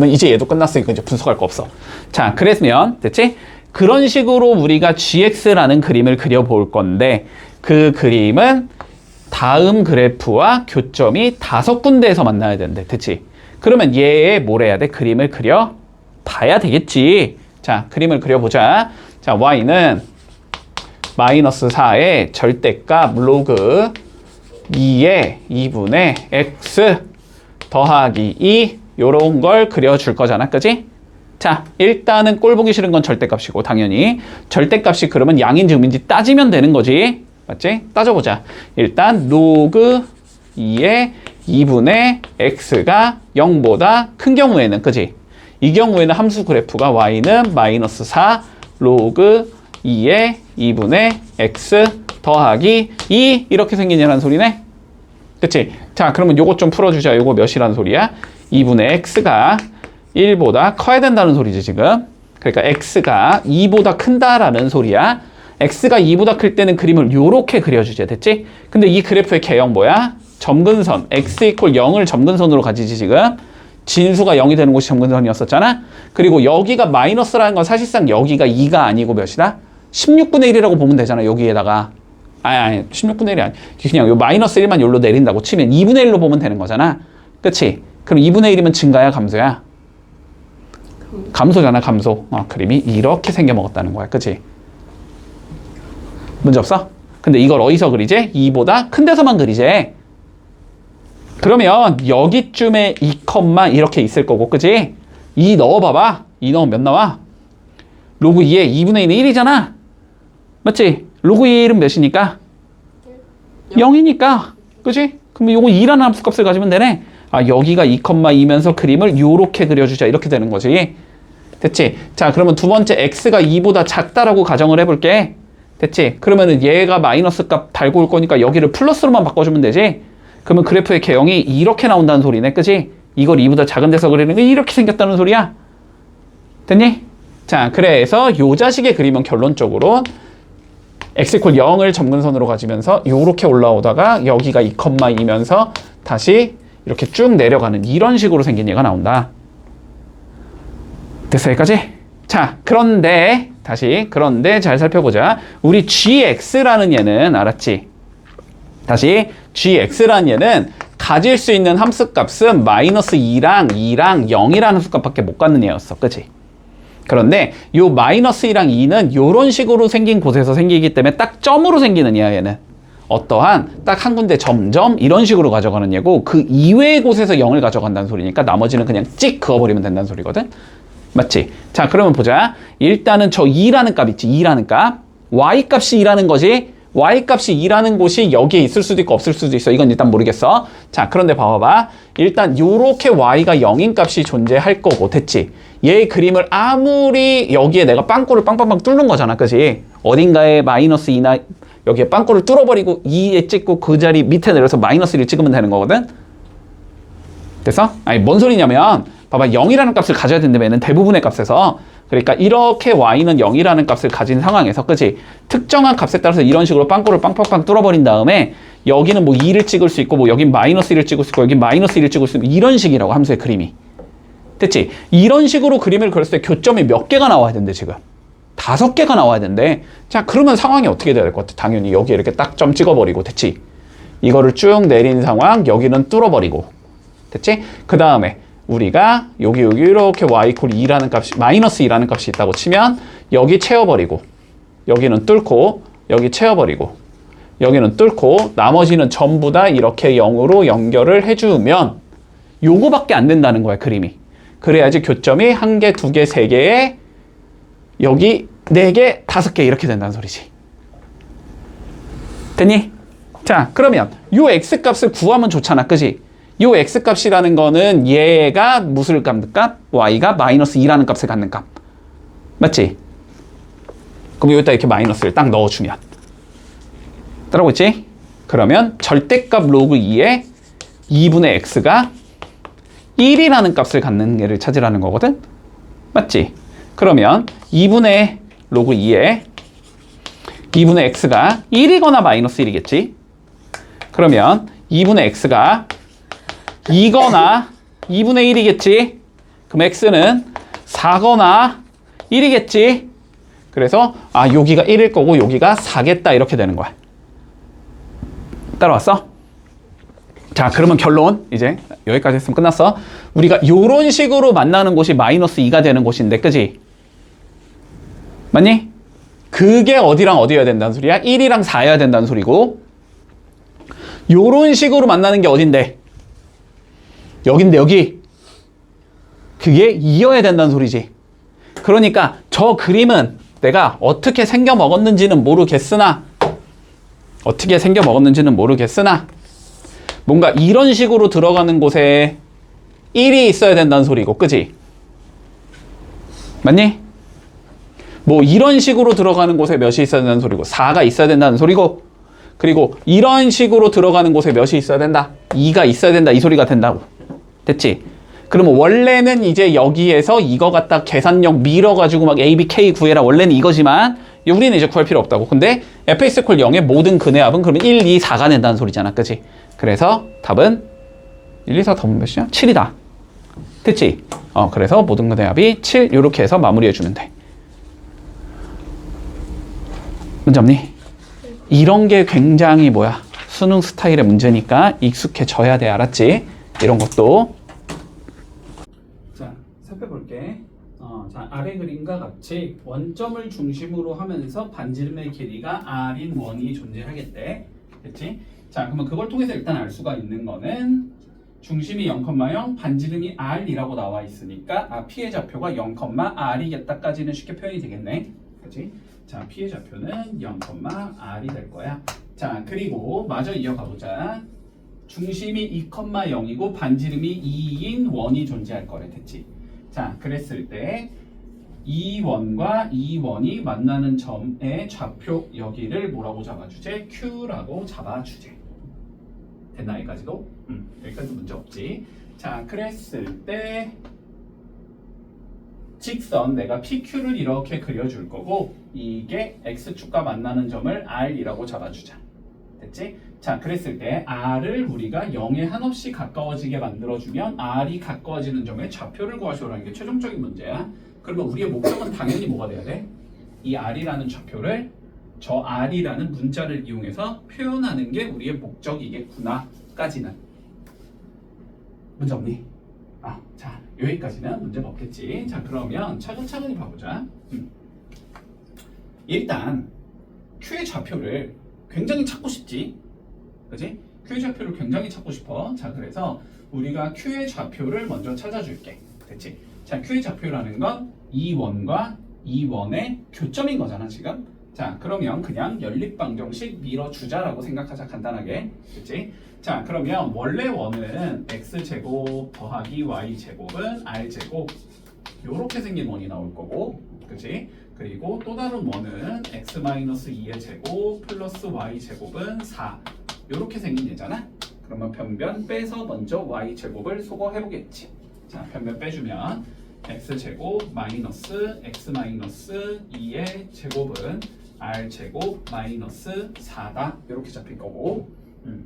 이제 얘도 끝났으니까 이제 분석할 거 없어. 자, 그랬으면 됐지? 그런 식으로 우리가 gx라는 그림을 그려볼 건데, 그 그림은 다음 그래프와 교점이 5군데에서 만나야 되는데, 됐지? 그러면 얘에 뭘 해야 돼? 그림을 그려 봐야 되겠지. 자, 그림을 그려보자. 자, y는 마이너스 4의 절대값 로그 2의 2분의 x 더하기 2, 요런 걸 그려줄 거잖아. 그지? 자, 일단은 꼴 보기 싫은 건 절대값이고, 당연히 절대값이 그러면 양인지 음인지 따지면 되는 거지. 맞지? 따져보자. 일단 로그 2의 2분의 x가 0보다 큰 경우에는, 그지? 이 경우에는 함수 그래프가 y는 마이너스 4 로그 2의 2분의 x 더하기 2 이렇게 생기냐는 소리네. 그치? 자, 그러면 요거 좀 풀어주자. 요거 몇이라는 소리야? 2분의 x가 1보다 커야 된다는 소리지 지금. 그러니까 x가 2보다 큰다라는 소리야. x가 2보다 클 때는 그림을 요렇게 그려주자. 됐지? 근데 이 그래프의 개형 뭐야? 점근선 x 이퀄 0을 점근선으로 가지지 지금. 진수가 0이 되는 곳이 점근선이었었잖아. 그리고 여기가 마이너스라는 건 사실상 여기가 2가 아니고 몇이다? 16분의 1이라고 보면 되잖아. 여기에다가. 아니 16분의 1이 아니, 그냥 요 마이너스 1만 요로 내린다고 치면 2분의 1로 보면 되는 거잖아. 그치? 그럼 2분의 1이면 증가야 감소야? 감소잖아. 감소. 그림이 이렇게 생겨 먹었다는 거야. 그치? 문제 없어? 근데 이걸 어디서 그리지? 2보다 큰 데서만 그리지. 그러면 여기쯤에 2, 이렇게 있을 거고, 그치? 2 넣어봐봐. 2 넣으면 몇 나와? 로그 2에 2분의 1은 1이잖아. 맞지? 로그 2의 1은 몇이니까? 0이니까. 그치? 그럼 요거 2라는 함수값을 가지면 되네. 아, 여기가 2,2면서 그림을 요렇게 그려주자. 이렇게 되는 거지. 됐지? 자, 그러면 두 번째 x가 2보다 작다라고 가정을 해볼게. 됐지? 그러면은 얘가 마이너스 값 달고 올 거니까 여기를 플러스로만 바꿔주면 되지? 그러면 그래프의 개형이 이렇게 나온다는 소리네. 그치? 이걸 2보다 작은 데서 그리는 게 이렇게 생겼다는 소리야. 됐니? 자, 자, 그래서 요 자식의 그림은 결론적으로 x = 0을 점근선으로 가지면서 요렇게 올라오다가 여기가 2,2면서 다시 이렇게 쭉 내려가는 이런 식으로 생긴 얘가 나온다. 됐어, 여기까지? 자, 그런데 잘 살펴보자. 우리 gx라는 얘는 알았지? 다시 gx라는 얘는 가질 수 있는 함수값은 -2랑 2랑 0이라는 함수값밖에 못 갖는 얘였어. 그치? 그런데 요 -2랑 2는 요런 식으로 생긴 곳에서 생기기 때문에 딱 점으로 생기는 얘야, 얘는. 어떠한 딱 한 군데 점점 이런 식으로 가져가는 얘고 그 이외의 곳에서 0을 가져간다는 소리니까 나머지는 그냥 찍 그어버리면 된다는 소리거든. 맞지? 자, 그러면 보자. 일단은 저 2라는 값 있지? 2라는 값. y값이 2라는 거지. y값이 2라는 곳이 여기에 있을 수도 있고 없을 수도 있어. 이건 일단 모르겠어. 자, 그런데 봐봐. 일단 요렇게 y가 0인 값이 존재할 거고, 됐지? 얘의 그림을 아무리 여기에 내가 빵꾸를 빵빵빵 뚫는 거잖아. 그지? 어딘가에 -2나 여기에 빵꾸를 뚫어버리고 2에 찍고 그 자리 밑에 내려서 -1을 찍으면 되는 거거든? 됐어? 아니, 뭔 소리냐면 봐봐. 0이라는 값을 가져야 된다면 얘는 대부분의 값에서 그러니까 이렇게 y는 0이라는 값을 가진 상황에서 그치? 특정한 값에 따라서 이런 식으로 빵꾸를 빵빵빵 뚫어버린 다음에 여기는 뭐 2를 찍을 수 있고 뭐 여긴 -1을 찍을 수 있고 여긴 -1을 찍을 수 있고 이런 식이라고 함수의 그림이. 됐지? 이런 식으로 그림을 그렸을 때 교점이 몇 개가 나와야 된대 지금. 5개가 나와야 된대. 자, 그러면 상황이 어떻게 돼야 될 것 같아? 당연히 여기에 이렇게 딱 점 찍어버리고, 됐지? 이거를 쭉 내린 상황, 여기는 뚫어버리고, 됐지? 그 다음에 우리가 여기 이렇게 y = 2라는 값이 -2라는 값이 있다고 치면 여기 채워버리고, 여기는 뚫고, 여기 채워버리고, 여기는 뚫고, 나머지는 전부 다 이렇게 0으로 연결을 해주면 요거밖에 안 된다는 거야, 그림이. 그래야지 교점이 1개, 2개, 3개에 여기 4개, 5개 이렇게 된다는 소리지. 됐니? 자, 그러면 요 x값을 구하면 좋잖아. 그지? 요 x값이라는 거는 얘가 무슨 갖는 값? y가 -2라는 값을 갖는 값. 맞지? 그럼 여기다 이렇게 마이너스를 딱 넣어주면. 따라오고 있지? 그러면 절대값 로그 2에 2분의 x가 1이라는 값을 갖는 얘를 찾으라는 거거든? 맞지? 그러면 2분의 로그 2에 2분의 x가 1이거나 -1이겠지? 그러면 2분의 x가 2거나 2분의 1이겠지? 그럼 x는 4거나 1이겠지? 그래서 여기가 1일 거고 여기가 4겠다 이렇게 되는 거야. 따라왔어? 자, 그러면 결론 이제 여기까지 했으면 끝났어. 우리가 요런 식으로 만나는 곳이 -2가 되는 곳인데, 그지? 맞니? 그게 어디랑 어디여야 된다는 소리야? 1이랑 4여야 된다는 소리고, 요런 식으로 만나는 게 어딘데? 여긴데, 여기. 그게 2여야 된다는 소리지. 그러니까 저 그림은 내가 어떻게 생겨 먹었는지는 모르겠으나 뭔가 이런 식으로 들어가는 곳에 1이 있어야 된다는 소리고, 그지? 맞니? 뭐 이런 식으로 들어가는 곳에 몇이 있어야 된다는 소리고, 4가 있어야 된다는 소리고, 그리고 이런 식으로 들어가는 곳에 몇이 있어야 된다? 2가 있어야 된다, 이 소리가 된다고. 됐지? 그러면 원래는 이제 여기에서 이거 갖다 계산력 밀어가지고 막 A, B, K 구해라, 원래는 이거지만 우리는 이제 구할 필요 없다고. 근데 fx = 0의 모든 근해합은 그러면 1, 2, 4가 된다는 소리잖아, 그치? 그래서 답은 1, 2, 4 답은 몇이야? 7이다. 됐지? 그래서 모든 근해합이 7 이렇게 해서 마무리해주면 돼. 문제 없니? 이런 게 굉장히 수능 스타일의 문제니까 익숙해져야 돼. 알았지? 이런 것도. 자, 살펴볼게. 자, 아래 그림과 같이 원점을 중심으로 하면서 반지름의 길이가 r인 원이 존재하겠대. 됐지? 자, 그러면 그걸 통해서 일단 알 수가 있는 거는 중심이 0,0, 반지름이 r이라고 나와 있으니까 P의 좌표가 0,r이겠다까지는 쉽게 표현이 되겠네. 그렇지? 자, P의 좌표는 0,r이 될 거야. 자, 그리고 마저 이어가 보자. 중심이 2,0이고 반지름이 2인 원이 존재할 거래. 됐지? 자, 그랬을 때 이 원과 이 원이 만나는 점의 좌표 여기를 뭐라고 잡아주제? Q라고 잡아주제. 됐나? 여기까지도? 여기까지도 문제 없지. 자, 그랬을 때 직선 내가 PQ를 이렇게 그려줄 거고 이게 X축과 만나는 점을 R이라고 잡아주자. 됐지? 자, 그랬을 때 R을 우리가 0에 한없이 가까워지게 만들어주면 R이 가까워지는 점의 좌표를 구하시오라는 게 최종적인 문제야. 그러면 우리의 목적은 당연히 뭐가 돼야 돼? 이 R이라는 좌표를 저 R이라는 문자를 이용해서 표현하는 게 우리의 목적이겠구나 까지는 문제 없니? 자, 여기까지는 문제가 없겠지. 자, 그러면 차근차근히 봐보자. 일단 Q의 좌표를 굉장히 찾고 싶지, 그지? Q의 좌표를 굉장히 찾고 싶어. 자, 그래서 우리가 Q의 좌표를 먼저 찾아줄게. 됐지? 자, Q의 좌표라는 건 이 원과 이 원의 교점인 거잖아, 지금. 자, 그러면 그냥 연립방정식 밀어주자라고 생각하자, 간단하게. 그치? 자, 그러면 원래 원은 x제곱 더하기 y제곱은 r제곱 요렇게 생긴 원이 나올 거고, 그치? 그리고 또 다른 원은 x-2의 제곱 플러스 y제곱은 4 요렇게 생긴 얘잖아? 그러면 변변 빼서 먼저 y제곱을 소거해보겠지. 자, 변변 빼주면 x제곱 마이너스 x-2의 제곱은 r제곱 마이너스 4다 이렇게 잡힐 거고,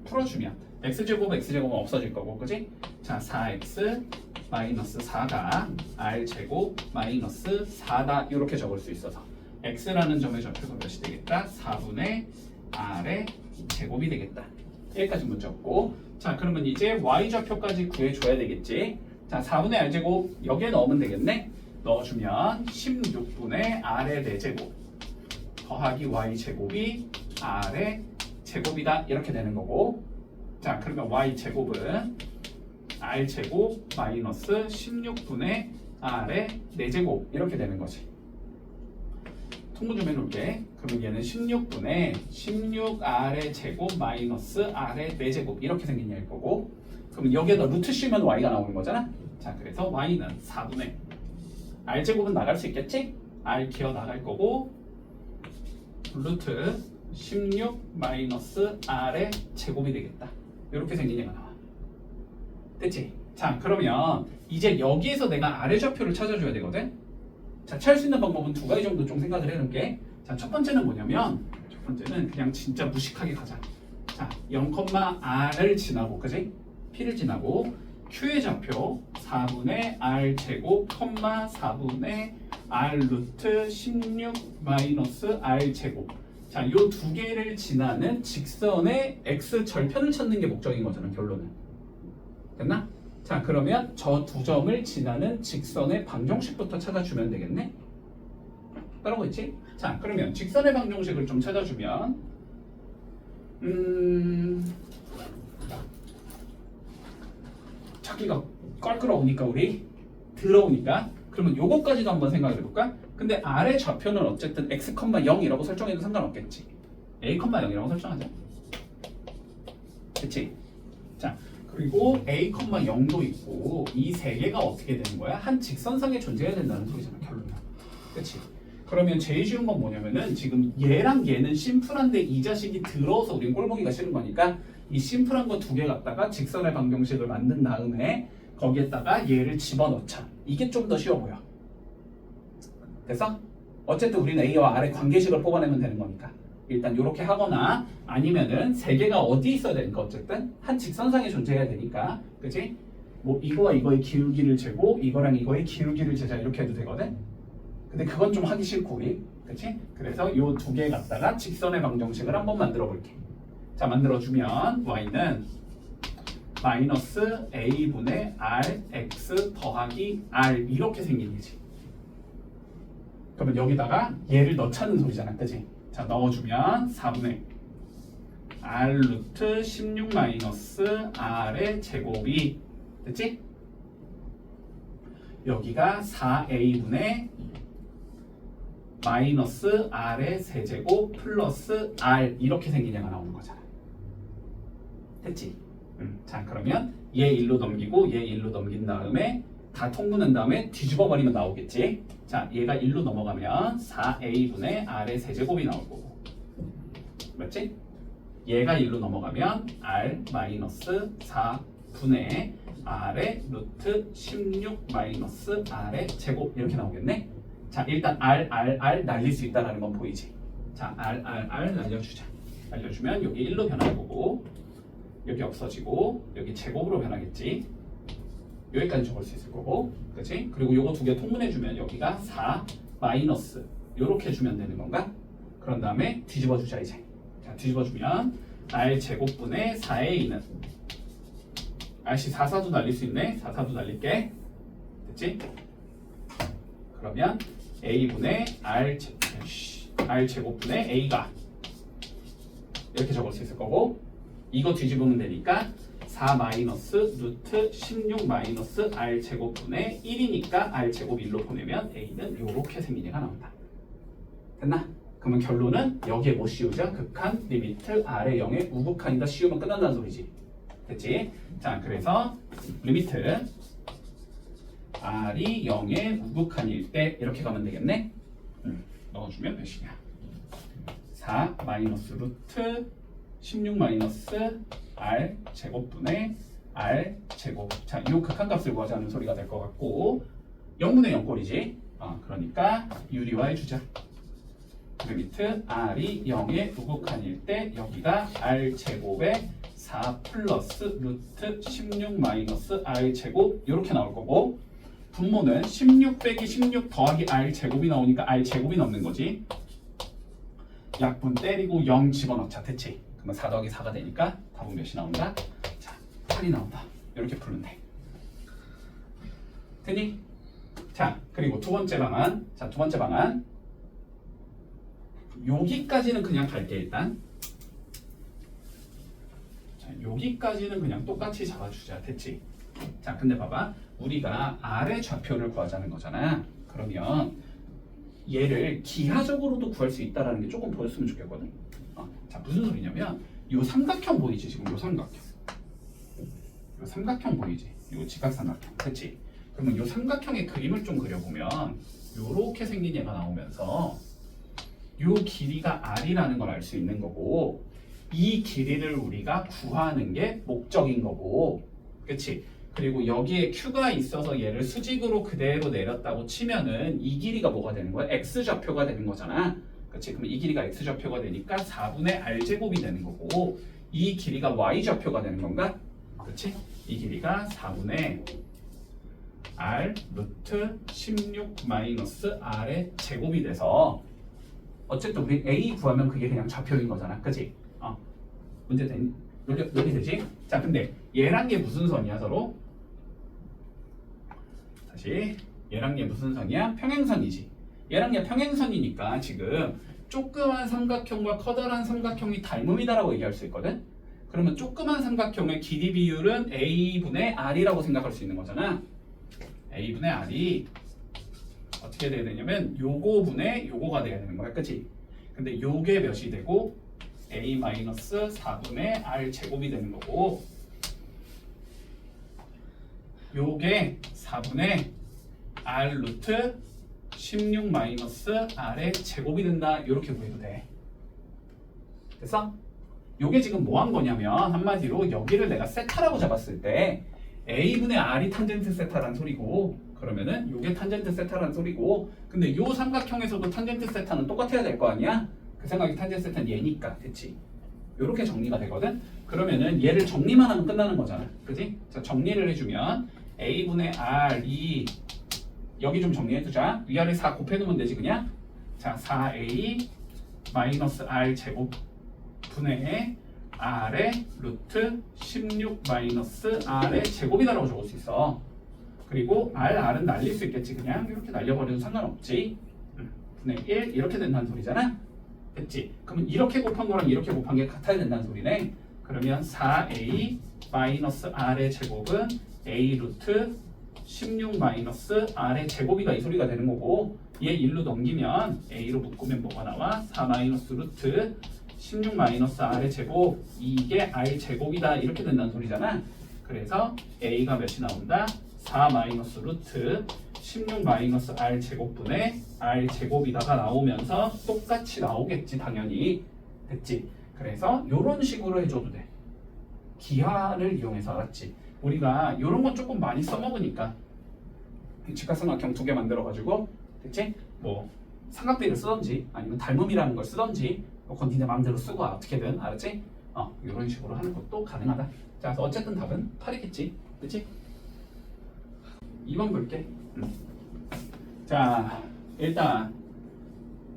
풀어주면 x제곱 x제곱은 없어질 거고, 그지? 자, 4x 마이너스 4가 r제곱 마이너스 4다 이렇게 적을 수 있어서 x라는 점의 좌표가 몇이 되겠다? 4분의 r의 제곱이 되겠다. 여기까지 문제 없고, 자, 그러면 이제 y좌표까지 구해줘야 되겠지. 자, 4분의 r제곱 여기에 넣으면 되겠네. 넣어주면 16분의 r의 4제곱 더하기 y제곱이 r의 제곱이다 이렇게 되는 거고, 자, 그러면 y제곱은 r제곱 마이너스 16분의 r의 4제곱 이렇게 되는 거지. 통분 좀 해놓을게. 그러면 얘는 16분의 16r의 제곱 마이너스 r의 4제곱 이렇게 생긴 얘일 거고, 그러면 여기에다 루트 씌우면 y가 나오는 거잖아. 자, 그래서 y는 4분의 r제곱은 나갈 수 있겠지? r 기어 나갈 거고, 루트 16 마이너스 r의 제곱이 되겠다. 이렇게 생긴 얘가 나와. 됐지? 자, 그러면 이제 여기에서 내가 r의 좌표를 찾아줘야 되거든. 자, 찾을 수 있는 방법은 두 가지 정도 좀 생각을 해놓을게. 자, 첫 번째는 뭐냐면, 첫 번째는 그냥 진짜 무식하게 가자. 자, 0,r을 지나고, 그지? p를 지나고 q의 좌표 4분의 r 제곱, 4분의 r 루트 16 마이너스 r 제곱. 자, 요 두 개를 지나는 직선의 x 절편을 찾는 게 목적인 거잖아, 결론은. 됐나? 자, 그러면 저 두 점을 지나는 직선의 방정식부터 찾아주면 되겠네? 따라오고 있지? 자, 그러면 직선의 방정식을 좀 찾아주면 찾기가 껄끄러우니까 우리 더러우니까 그러면 요거까지도 한번 생각해 볼까? 근데 R의 좌표는 어쨌든 x, 0이라고 설정해도 상관없겠지. a, 0이라고 설정하자. 그치? 자, 그리고 a, 0도 있고 이 세 개가 어떻게 되는 거야? 한 직선상에 존재해야 된다는 소리잖아, 결론은. 그치? 그러면 제일 쉬운 건 뭐냐면은 지금 얘랑 얘는 심플한데 이 자식이 들어서 우린 꼴보기가 싫은 거니까 이 심플한 거 두 개 갖다가 직선의 방정식을 만든 다음에 거기에다가 얘를 집어넣자. 이게 좀 더 쉬워 보여. 됐어? 어쨌든 우리는 A와 R의 관계식을 뽑아내면 되는 거니까 일단 이렇게 하거나 아니면은 세 개가 어디 있어야 되니까 어쨌든 한 직선상에 존재해야 되니까, 그치? 뭐 이거와 이거의 기울기를 재고 이거랑 이거의 기울기를 재자 이렇게 해도 되거든? 근데 그건 좀 하기 싫고 우리, 그치? 그래서 이 두 개 갖다가 직선의 방정식을 한번 만들어 볼게. 자, 만들어주면 y는 마이너스 a분의 rx 더하기 r 이렇게 생긴 거지. 그러면 여기다가 얘를 넣자는 소리잖아, 그치? 자, 넣어주면 4분의 r 루트 16 마이너스 r의 제곱이 됐지? 여기가 4a분의 마이너스 r의 세제곱 플러스 r 이렇게 생긴 얘가 나오는 거잖아. 됐지? 자, 그러면 얘 1로 넘기고 얘 1로 넘긴 다음에 다 통분한 다음에 뒤집어 버리면 나오겠지? 자, 얘가 1로 넘어가면 4a분의 r의 세제곱이 나올 거고, 맞지? 얘가 1로 넘어가면 r 마이너스 4 분의 R의 루트 16 마이너스 R의 제곱 이렇게 나오겠네. 자, 일단 R 날릴 수 있다는 건 보이지? 자, R 날려주자. 날려주면 여기 1로 변할 거고 여기 없어지고 여기 제곱으로 변하겠지. 여기까지 적을 수 있을 거고, 그렇지? 그리고 요거 두 개 통분해주면 여기가 4 마이너스 요렇게 주면 되는 건가? 그런 다음에 뒤집어주자 이제. 자, 뒤집어주면 R 제곱분의 4의 2는 R씨 4도 날릴 수 있네. 4도 날릴게. 됐지? 그러면 A분의 R 제곱분의 A가 이렇게 적을 수 있을 거고, 이거 뒤집으면 되니까 4 마이너스 루트 16 마이너스 R 제곱분의 1이니까 R 제곱 1로 보내면 A는 이렇게 생긴 애가 나온다. 됐나? 그러면 결론은 여기에 뭐 씌우자? 극한 리미트 R의 0에 우극한이다 씌우면 끝난다는 소리지. 됐지? 자, 그래서 리미트 R이 0에 우극한일 때 이렇게 가면 되겠네? 넣어주면 몇이냐? 4 마이너스 루트 16 마이너스 R 제곱분의 R 제곱. 자, 이 극한값을 구하자는 소리가 될 것 같고 0분의 0꼴이지. 그러니까 유리화 해주자. 리미트 R이 0에 우극한일 때 여기가 R 제곱에 4 플러스 루트 16 마이너스 R 제곱 이렇게 나올 거고, 분모는 16 빼기 16 더하기 R 제곱이 나오니까 R 제곱이 넘는 거지. 약분 때리고 0 집어넣자. 됐지? 그러면 4 더하기 4가 되니까 답은 몇이 나온다? 자, 8이 나온다. 이렇게 풀면 돼. 되니? 자, 그리고 두 번째 방안. 자, 두 번째 방안. 여기까지는 그냥 갈게 일단. 자, 여기까지는 그냥 똑같이 잡아주자. 됐지? 자, 근데 봐봐. 우리가 R의 좌표를 구하자는 거잖아. 그러면 얘를 기하적으로도 구할 수 있다는 게 조금 보였으면 좋겠거든. 자, 무슨 소리냐면 요 삼각형 보이지? 지금 요 삼각형. 요 삼각형 보이지? 요 직각삼각형. 됐지? 그러면 요 삼각형의 그림을 좀 그려보면 요렇게 생긴 얘가 나오면서 요 길이가 R이라는 걸 알 수 있는 거고, 이 길이를 우리가 구하는 게 목적인 거고, 그치? 그리고 여기에 Q가 있어서 얘를 수직으로 그대로 내렸다고 치면은 이 길이가 뭐가 되는 거야? X좌표가 되는 거잖아. 그치? 그럼 이 길이가 X좌표가 되니까 4분의 R제곱이 되는 거고, 이 길이가 Y좌표가 되는 건가? 그치? 이 길이가 4분의 R 루트 16 마이너스 R의 제곱이 돼서 어쨌든 우리 A 구하면 그게 그냥 좌표인 거잖아. 그치? 문제 되니? 논리 되지? 자, 근데 얘랑 얘 무슨 선이야 서로? 다시 얘랑 얘 무슨 선이야? 평행선이지. 얘랑 얘 평행선이니까 지금 조그만 삼각형과 커다란 삼각형이 닮음이다라고 얘기할 수 있거든? 그러면 조그만 삼각형의 길이 비율은 A분의 R이라고 생각할 수 있는 거잖아. A분의 R이 어떻게 돼야 되냐면 요거 분의 요거가 돼야 되는 거야. 그치? 근데 요게 몇이 되고 A-4분의 R 제곱이 되는 거고, 요게 4분의 R 루트 16 마이너스 R의 제곱이 된다. 이렇게 구해도 돼. 됐어? 요게 지금 뭐 한 거냐면 한마디로 여기를 내가 세타라고 잡았을 때 A분의 R이 탄젠트 세타란 소리고, 그러면은 요게 탄젠트 세타란 소리고, 근데 요 삼각형에서도 탄젠트 세타는 똑같아야 될 거 아니야? 그 생각이 탄젠트 세타는 얘니까. 됐지? 요렇게 정리가 되거든? 그러면은 얘를 정리만 하면 끝나는 거잖아. 그지? 자, 정리를 해주면 A분의 R이 여기 좀 정리해두자. 위아래 4 곱해놓으면 되지 그냥? 자, 4A 마이너스 R 제곱 분의 R의 루트 16 마이너스 R의 제곱이다라고 적을 수 있어. 그리고 R은 날릴 수 있겠지. 그냥 이렇게 날려버려도 상관없지. 분의 1 이렇게 된다는 소리잖아. 됐지? 그러면 이렇게 곱한 거랑 이렇게 곱한 게 같아야 된다는 소리네. 그러면 4A 마이너스 R의 제곱은 A 루트 16 마이너스 R의 제곱이다 이 소리가 되는 거고, 얘 1로 넘기면 A로 묶으면 뭐가 나와? 4 마이너스 루트 16 마이너스 R의 제곱, 이게 R 제곱이다 이렇게 된다는 소리잖아. 그래서 A가 몇이 나온다? 4 마이너스 루트 16 마이너스 R 제곱분의 R 제곱이다가 나오면서 똑같이 나오겠지 당연히. 됐지? 그래서 이런 식으로 해줘도 돼. 기하를 이용해서. 알았지? 우리가 이런 건 조금 많이 써먹으니까 직각삼각형 2개 만들어가지고 됐지? 뭐 삼각대를 쓰던지 아니면 닮음이라는 걸 쓰던지 그건 니네 마음대로 쓰고 어떻게든 알았지? 이런 식으로 하는 것도 가능하다. 자, 그래서 어쨌든 답은 8이겠지, 그렇지? 2번 볼게. 자, 일단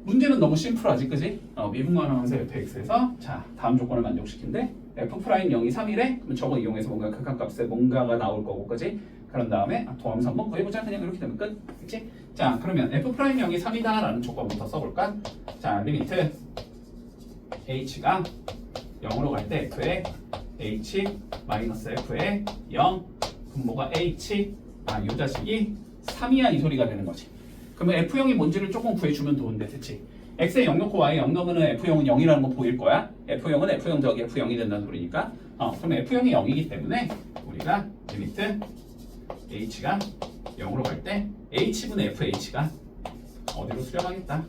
문제는 너무 심플하지, 그지? 미분관 함수 fx에서 자 다음 조건을 만족시킨대. f 프라임 0이 3이래. 그럼 저거 이용해서 뭔가 극한값에 뭔가가 나올 거고, 그지? 그런 다음에 도함수 한번 구해보자. 그냥 이렇게 되면 끝, 그치? 자, 그러면 f 프라임 0이 3이다라는 조건부터 써볼까? 자, 리미트 h가 0으로 갈 때 f의 h 마이너스 f의 0 분모가 h 이 자식이 3이야 이 소리가 되는 거지. 그러면 f0이 뭔지를 조금 구해주면 좋은데, 대체 x에 0 넣고 y에 0 넣으면 f0은 0이라는 거 보일 거야. f0은 f0 더하기 f0이 된다는 소리니까. 그럼 f0이 0이기 때문에 우리가 리미트 h가 0으로 갈 때 h분의 fh가 어디로 수렴하겠다?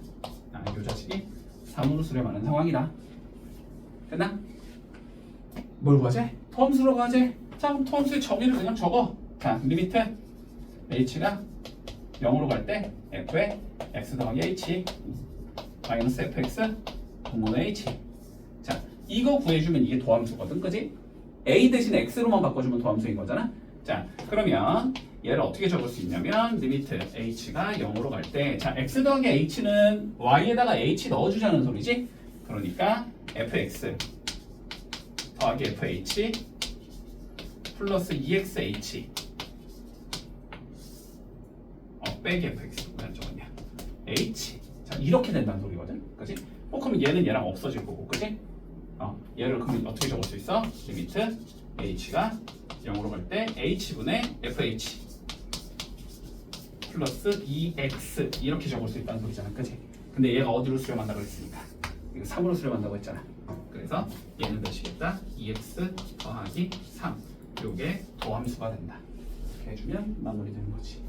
이 자식이 3으로 수렴하는 상황이다. 됐나? 뭘 구하지? 도함수로 가지. 자, 그럼 도함수의 정의를 그냥 적어. 자, 리미트 h가 0으로 갈 때 f의 x 더하기 h 마이너스 fx 분모는 h. 자, 이거 구해주면 이게 도함수거든, 그지? a 대신 x로만 바꿔주면 도함수인 거잖아. 자, 그러면 얘를 어떻게 적을 수 있냐면 리미트 h가 0으로 갈 때 자, x 더하기 h는 y에다가 h 넣어주자는 소리지. 그러니까 fx 더하기 fh 플러스 2xh 빼기 fx 왜 적었냐? h. 자, 이렇게 된다는 소리거든, 그지? 그럼 얘는 얘랑 없어질 거고, 그지? 얘를 그럼 어떻게 적을 수 있어? 리미트 h가 0으로 갈 때 h분의 fh 플러스 2x 이렇게 적을 수 있다는 소리잖아, 그지? 근데 얘가 어디로 수렴한다고 했으니까 이거 3으로 수렴한다고 했잖아. 그래서 얘는 몇이겠다? 2x 더하기 3 요게 도함수가 된다. 이렇게 해주면 마무리되는 거지.